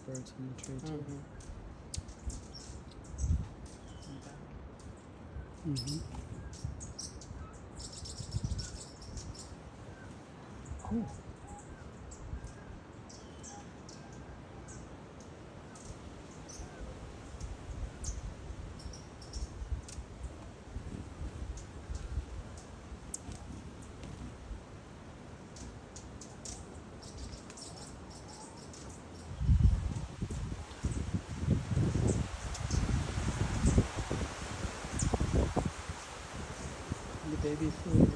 birds in the tree too. Mm-hmm. Oh. The baby food.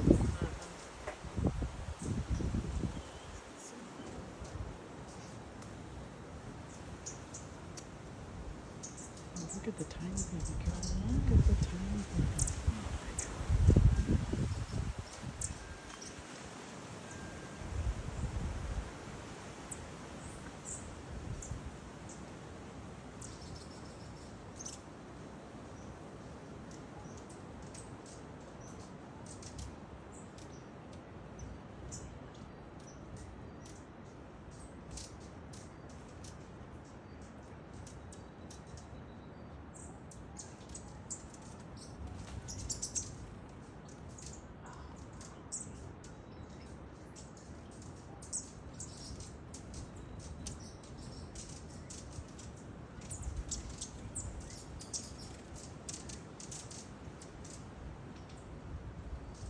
Oh, look at the tiny baby girl. Look at the tiny baby.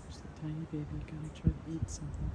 There's the tiny baby gonna try to eat something.